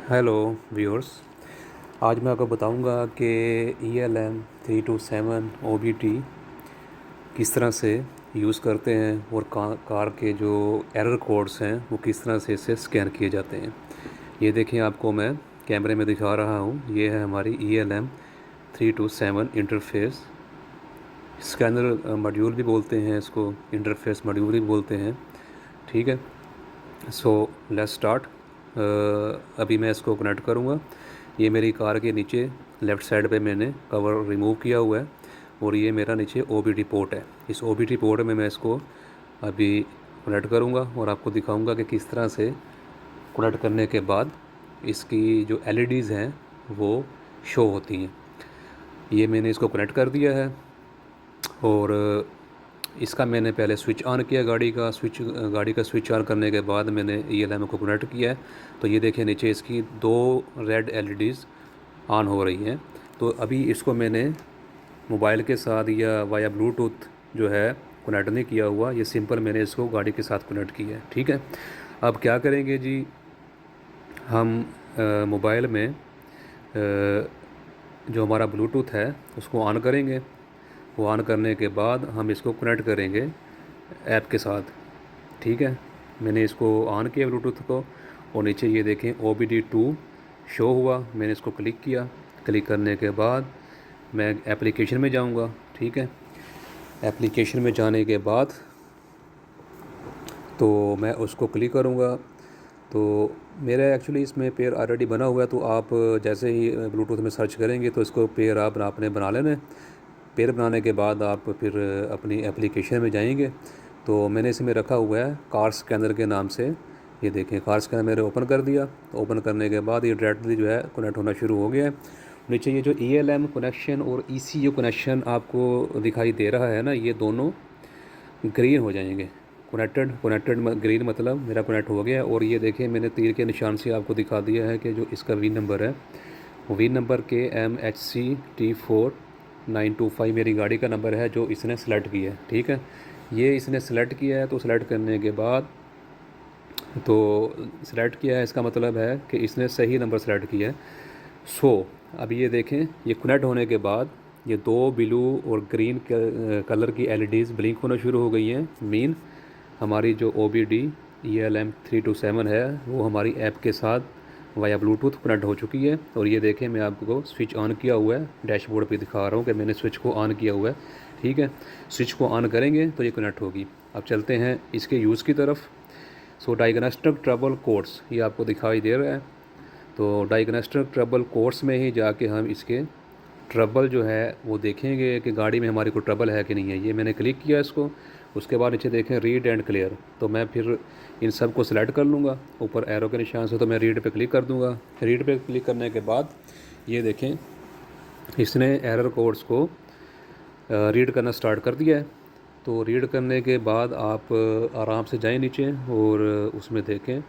Hello viewers. आज मैं आपको बताऊंगा कि ELM 327 OBD किस तरह से यूज़ करते हैं और कार के जो एरर कोड्स हैं वो किस तरह से इससे स्कैन किए जाते हैं। ये देखें, आपको मैं कैमरे में दिखा रहा हूँ। ये है हमारी ELM 327 इंटरफेस स्कैनर मॉड्यूल भी बोलते हैं इसको, इंटरफेस मॉड्यूल भी बोलते हैं। ठीक है, सो लेट्स स्टार्ट। अभी मैं इसको कनेक्ट करूँगा। ये मेरी कार के नीचे लेफ़्ट साइड पे मैंने कवर रिमूव किया हुआ है और ये मेरा नीचे OBD पोर्ट है। इस OBD पोर्ट में मैं इसको अभी कनेक्ट करूँगा और आपको दिखाऊँगा कि किस तरह से कनेक्ट करने के बाद इसकी जो LEDs हैं वो शो होती हैं। ये मैंने इसको कनेक्ट कर दिया है और इसका मैंने पहले स्विच ऑन किया। गाड़ी का स्विच ऑन करने के बाद मैंने ELM को कनेक्ट किया है। तो ये देखिए, नीचे इसकी 2 रेड LEDs ऑन हो रही हैं। तो अभी इसको मैंने मोबाइल के साथ या वाया ब्लूटूथ जो है कनेक्ट नहीं किया हुआ, ये सिंपल मैंने इसको गाड़ी के साथ कनेक्ट किया है। ठीक है, अब क्या करेंगे जी, हम मोबाइल में जो हमारा ब्लूटूथ है उसको ऑन करेंगे। वो ऑन करने के बाद हम इसको कनेक्ट करेंगे ऐप के साथ। ठीक है, मैंने इसको ऑन किया ब्लूटूथ को और नीचे ये देखें OBD2 शो हुआ। मैंने इसको क्लिक किया। क्लिक करने के बाद मैं एप्लीकेशन में जाऊंगा। ठीक है, एप्लीकेशन में जाने के बाद तो मैं उसको क्लिक करूंगा। तो मेरा एक्चुअली इसमें पेयर ऑलरेडी बना हुआ है। तो आप जैसे ही ब्लूटूथ में सर्च करेंगे तो इसको पेयर आपने बना लेना है। पेयर बनाने के बाद आप फिर अपनी एप्लीकेशन में जाएंगे। तो मैंने इसमें रखा हुआ है कार स्कैनर के नाम से। ये देखें, कार स्कैनर मैंने ओपन कर दिया। तो ओपन करने के बाद ये डायरेक्टली जो है कनेक्ट होना शुरू हो गया है। नीचे ये जो ELM कनेक्शन और ECU कनेक्शन आपको दिखाई दे रहा है ना, ये दोनों ग्रीन हो जाएंगे। कनेक्टेड कनेक्टेड ग्रीन मतलब मेरा कनेक्ट हो गया है। और ये देखिए, मैंने तीर के निशान से आपको दिखा दिया है कि जो इसका वी नंबर है वो वी नंबर KMHC T4925 मेरी गाड़ी का नंबर है जो इसने सेलेक्ट किया है। ठीक है, ये इसने सेलेक्ट किया है। तो सेलेक्ट करने के बाद तो सेलेक्ट किया है, इसका मतलब है कि इसने सही नंबर सेलेक्ट किया है। अभी ये देखें, ये कनेक्ट होने के बाद ये 2 ब्लू और ग्रीन कलर की LEDs ब्लिंक होना शुरू हो गई हैं। मीन हमारी जो OBD ELM 327 है वो हमारी ऐप के साथ वाया ब्लूटूथ कनेक्ट हो चुकी है। और ये देखें, मैं आपको स्विच ऑन किया हुआ है, डैशबोर्ड पे दिखा रहा हूँ कि मैंने स्विच को ऑन किया हुआ है। ठीक है, स्विच को ऑन करेंगे तो ये कनेक्ट होगी। अब चलते हैं इसके यूज़ की तरफ। डायग्नोस्टिक ट्रबल कोड्स ये आपको दिखाई दे रहा है। तो डायग्नोस्टिक ट्रबल कोड्स में ही जाके हम इसके ट्रबल जो है वो देखेंगे कि गाड़ी में हमारी कोई ट्रबल है कि नहीं है। ये मैंने क्लिक किया इसको। उसके बाद नीचे देखें रीड एंड क्लियर। तो मैं फिर इन सब को सिलेक्ट कर लूँगा ऊपर एरो के निशान से। तो मैं रीड पे क्लिक कर दूँगा। रीड पे क्लिक करने के बाद ये देखें, इसने एरर कोड्स को रीड करना स्टार्ट कर दिया है। तो रीड करने के बाद आप आराम से जाएं नीचे और उसमें देखें।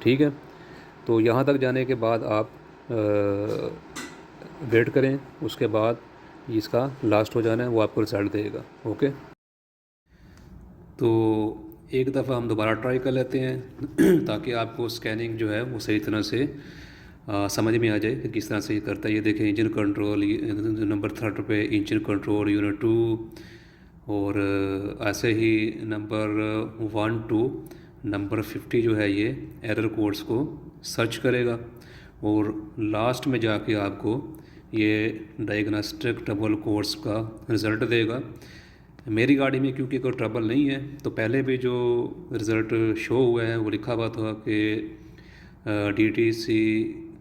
ठीक है, तो यहाँ तक जाने के बाद आप वेट करें। उसके बाद इसका लास्ट हो जाना है, वो आपको रिजल्ट देगा। ओके, तो एक दफ़ा हम दोबारा ट्राई कर लेते हैं ताकि आपको स्कैनिंग जो है वो सही तरह से समझ में आ जाए कि किस तरह से ये करता है। ये देखें, इंजन कंट्रोल नंबर 3 पे इंजन कंट्रोल यूनिट 2 और ऐसे ही नंबर 1 to नंबर 50 जो है ये एरर कोड्स को सर्च करेगा और लास्ट में जाके आपको ये डायग्नोस्टिक ट्रबल कोड्स का रिज़ल्ट देगा। मेरी गाड़ी में क्योंकि कोई ट्रबल नहीं है, तो पहले भी जो रिज़ल्ट शो हुआ है वो लिखा हुआ था कि DTC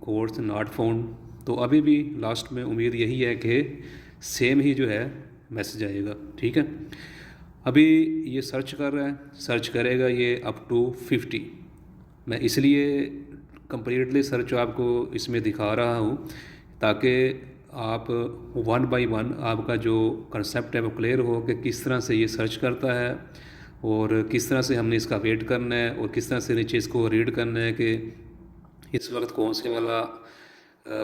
कोड्स नॉट फाउंड। तो अभी भी लास्ट में उम्मीद यही है कि सेम ही जो है मैसेज आएगा। ठीक है, अभी ये सर्च कर रहा है, सर्च करेगा ये अप टू 50। मैं इसलिए कंप्लीटली सर्च आपको इसमें दिखा रहा हूँ ताकि आप 1 by 1 आपका जो कंसेप्ट है वो क्लियर हो कि किस तरह से ये सर्च करता है और किस तरह से हमने इसका वेट करना है और किस तरह से नीचे इसको रीड करना है कि इस वक्त कौन से वाला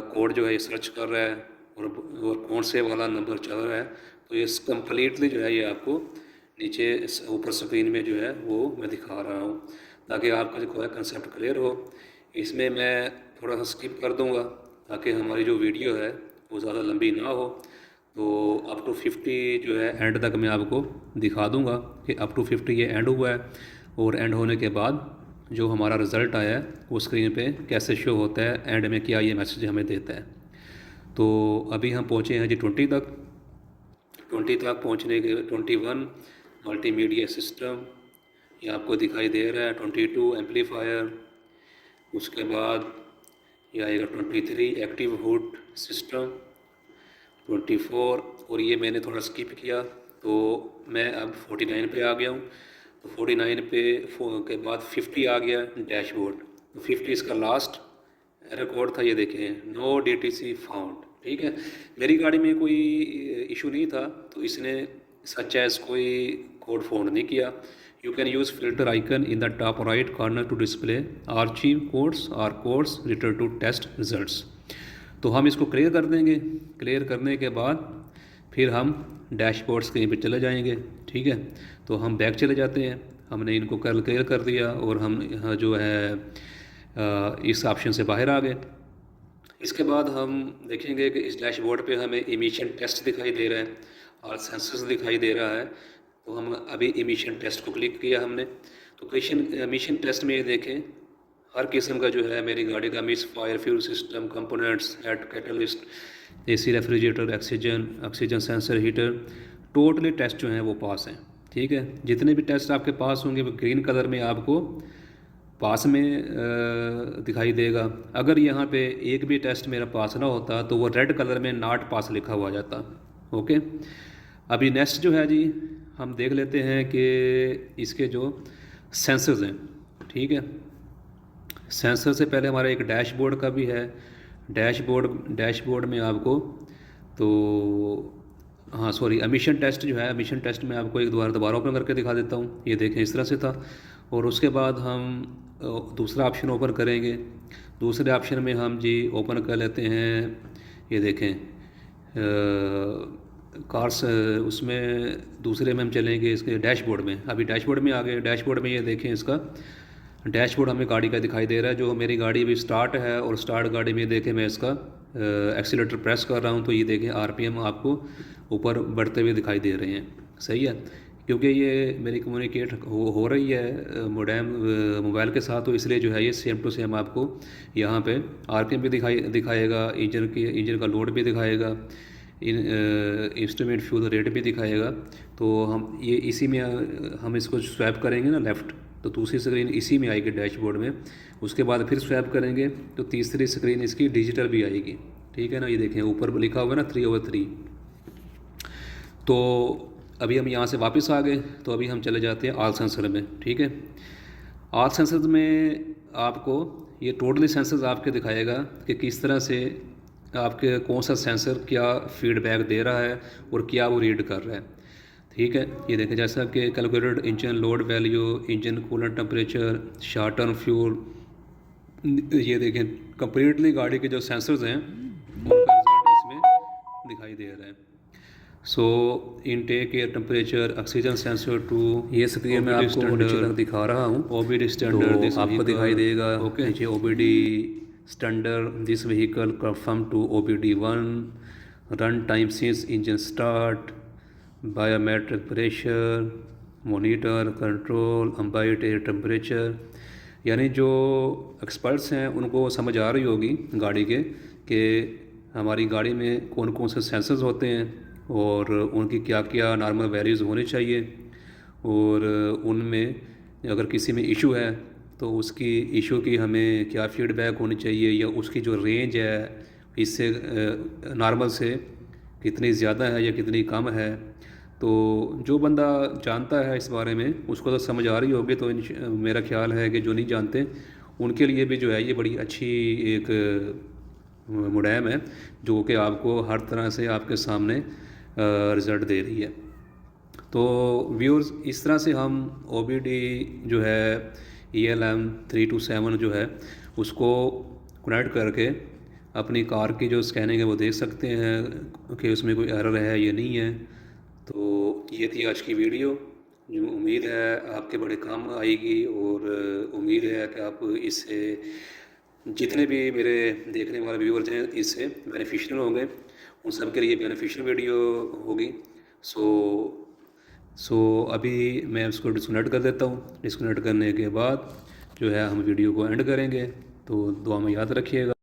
कोड जो है ये सर्च कर रहा है और कौन से वाला नंबर चल रहा है। तो ये कम्प्लीटली जो है ये आपको नीचे ऊपर स्क्रीन में जो है वो मैं दिखा रहा हूँ ताकि आपका जो है कंसेप्ट क्लियर हो। इसमें मैं थोड़ा सा स्किप कर दूंगा ताकि हमारी जो वीडियो है वो ज़्यादा लंबी ना हो। तो अप टू 50 जो है एंड तक मैं आपको दिखा दूंगा कि अप टू 50 ये एंड हुआ है, और एंड होने के बाद जो हमारा रिज़ल्ट आया है वो स्क्रीन पे कैसे शो होता है, एंड में क्या ये मैसेज हमें देता है। तो अभी हम पहुँचे हैं जी 20 तक। 20 तक पहुँचने के 21 मल्टीमीडिया सिस्टम ये आपको दिखाई दे रहा है, 22 एम्पलीफायर, उसके बाद ये आएगा 23 एक्टिव हुड सिस्टम, 24, और ये मैंने थोड़ा स्किप किया तो मैं अब 49 पे आ गया हूँ। तो 49 के बाद 50 आ गया डैशबोर्ड। तो 50 इसका लास्ट रिकॉर्ड था, ये देखें नो DTC फाउंड। ठीक है, मेरी गाड़ी में कोई इशू नहीं था तो इसने सच एज कोई कोड फाउंड नहीं किया। You can use filter icon in the top right corner to display archive codes और codes return to test results. तो हम इसको क्लियर कर देंगे। क्लियर करने के बाद फिर हम डैशबोर्ड स्क्रीन पे चले जाएंगे। ठीक है, तो हम बैक चले जाते हैं। हमने इनको कल क्लियर कर दिया और हम यहाँ जो है इस ऑप्शन से बाहर आ गए। इसके बाद हम देखेंगे कि इस डैशबोर्ड पे हमें इमिशन टेस्ट दिखाई दे रहा है और सेंसर्स दिखाई दे रहा है। तो हम अभी इमिशन टेस्ट को क्लिक किया हमने। तो इमिशन टेस्ट में ये देखें हर किस्म का जो है मेरी गाड़ी का misfire, fuel system, components, head, catalyst, AC, refrigerator, oxygen sensor, heater, totally test जो हैं वो पास हैं। ठीक है, जितने भी टेस्ट आपके पास होंगे वो ग्रीन कलर में आपको पास में दिखाई देगा। अगर यहाँ पे एक भी टेस्ट मेरा पास ना होता तो वो रेड कलर में नॉट पास लिखा हुआ जाता। ओके, अभी नेक्स्ट जो है जी हम देख लेते हैं कि इसके जो सेंसर्स हैं। ठीक है, सेंसर से पहले हमारा एक डैशबोर्ड का भी है। डैशबोर्ड में आपको तो हाँ सॉरी एमिशन टेस्ट जो है, एमिशन टेस्ट में आपको एक दोबारा ओपन करके दिखा देता हूँ। ये देखें इस तरह से था, और उसके बाद हम दूसरा ऑप्शन ओपन करेंगे। दूसरे ऑप्शन में हम जी ओपन कर लेते हैं, ये देखें कार्स, उसमें दूसरे में हम चलेंगे इसके डैशबोर्ड में। अभी डैशबोर्ड में आ गए। डैशबोर्ड में ये देखें इसका डैशबोर्ड हमें गाड़ी का दिखाई दे रहा है। जो मेरी गाड़ी अभी स्टार्ट है और स्टार्ट गाड़ी में देखें मैं इसका एक्सीलेटर प्रेस कर रहा हूँ तो ये देखें RPM आपको ऊपर बढ़ते हुए दिखाई दे रहे हैं। सही है, क्योंकि ये मेरी कम्युनिकेट हो रही है मोडेम मोबाइल के साथ, तो इसलिए जो है ये सेम टू सेम आपको यहाँ पे RPM भी दिखाएगा, इंजन का लोड भी दिखाएगा, इंस्ट्रूमेंट फ्यूल रेट भी दिखाएगा। तो हम ये इसी में हम इसको स्वैप करेंगे ना लेफ़्ट, तो दूसरी स्क्रीन इसी में आएगी डैशबोर्ड में। उसके बाद फिर स्वैप करेंगे तो तीसरी स्क्रीन इसकी डिजिटल भी आएगी। ठीक है ना, ये देखें ऊपर लिखा हुआ है ना 3/3। तो अभी हम यहाँ से वापस आ गए, तो अभी हम चले जाते हैं ऑल सेंसर में। ठीक है, ऑल सेंसर में आपको ये टोटली सेंसर्स आपके दिखाएगा कि किस तरह से आपके कौन सा सेंसर क्या फीडबैक दे रहा है और क्या वो रीड कर रहा है। ठीक है, ये देखें जैसा कि calculated engine load value, engine coolant temperature, short term fuel, ये देखें कंप्लीटली गाड़ी के जो सेंसर्स हैं उनका रिजल्ट इसमें दिखाई दे रहा है। So intake, air temperature, oxygen sensor two, ये स्क्रीन में आपको नीचे तक दिखा रहा हूँ। OBD स्टैंडर्ड तो आपको दिखाई देगा। ओके, नीचे OBD standard, this vehicle confirm to OBD1, run time since engine start, biometric pressure monitor control, ambient air temperature. यानी जो एक्सपर्ट्स हैं उनको समझ आ रही होगी गाड़ी के कि हमारी गाड़ी में कौन कौन से सेंसर्स होते हैं और उनकी क्या क्या नॉर्मल वैल्यूज़ होनी चाहिए, और उनमें अगर किसी में इशू है तो उसकी इशू की हमें क्या फीडबैक होनी चाहिए, या उसकी जो रेंज है इससे नॉर्मल से कितनी ज़्यादा है या कितनी कम है। तो जो बंदा जानता है इस बारे में उसको तो समझ आ रही होगी। तो मेरा ख्याल है कि जो नहीं जानते उनके लिए भी जो है ये बड़ी अच्छी एक मोडेम है जो कि आपको हर तरह से आपके सामने रिज़ल्ट दे रही है। तो व्यूअर्स, इस तरह से हम OBD जो है ELM 327 जो है उसको कनेक्ट करके अपनी कार की जो स्कैनिंग है वो देख सकते हैं कि उसमें कोई एरर है या नहीं है। तो ये थी आज की वीडियो, जो उम्मीद है आपके बड़े काम आएगी, और उम्मीद है कि आप इससे जितने भी मेरे देखने वाले व्यूअर्स हैं इससे बेनिफिशियल होंगे, उन सब के लिए बेनिफिशियल वीडियो होगी। सो सो अभी मैं उसको डिस्कनेक्ट कर देता हूँ। डिस्कनेक्ट करने के बाद जो है हम वीडियो को एंड करेंगे। तो दुआ में याद रखिएगा।